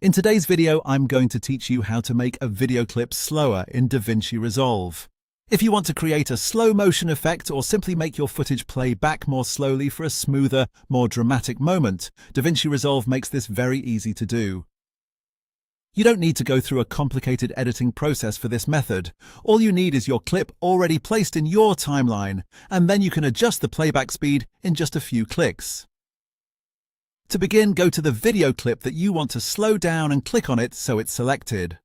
In today's video, I'm going to teach you how to make a video clip slower in DaVinci Resolve. If you want to create a slow motion effect or simply make your footage play back more slowly for a smoother, more dramatic moment, DaVinci Resolve makes this very easy to do. You don't need to go through a complicated editing process for this method. All you need is your clip already placed in your timeline, and then you can adjust the playback speed in just a few clicks. To begin, go to the video clip that you want to slow down and click on it so it's selected.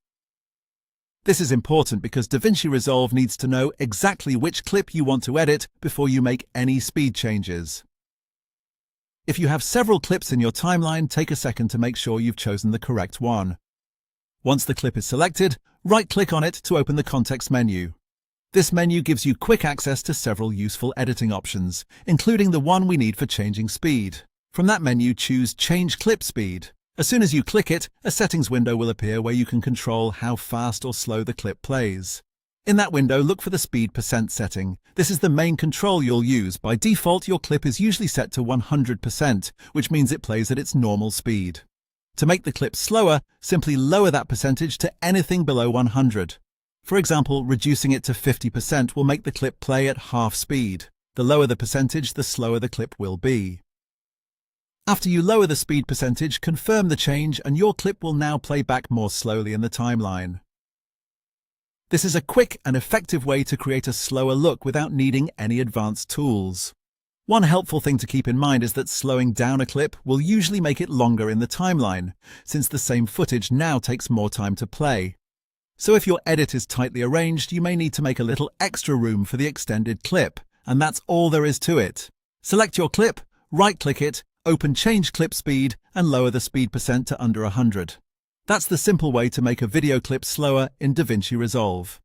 This is important because DaVinci Resolve needs to know exactly which clip you want to edit before you make any speed changes. If you have several clips in your timeline, take a second to make sure you've chosen the correct one. Once the clip is selected, right-click on it to open the context menu. This menu gives you quick access to several useful editing options, including the one we need for changing speed. From that menu, choose Change Clip Speed. As soon as you click it, a settings window will appear where you can control how fast or slow the clip plays. In that window, look for the speed % setting. This is the main control you'll use. By default, your clip is usually set to 100%, which means it plays at its normal speed. To make the clip slower, simply lower that percentage to anything below 100. For example, reducing it to 50% will make the clip play at half speed. The lower the percentage, the slower the clip will be. After you lower the speed percentage, confirm the change and your clip will now play back more slowly in the timeline. This is a quick and effective way to create a slower look without needing any advanced tools. One helpful thing to keep in mind is that slowing down a clip will usually make it longer in the timeline, since the same footage now takes more time to play. So if your edit is tightly arranged, you may need to make a little extra room for the extended clip, and that's all there is to it. Select your clip, right-click it, open Change Clip Speed and lower the speed % to under 100. That's the simple way to make a video clip slower in DaVinci Resolve.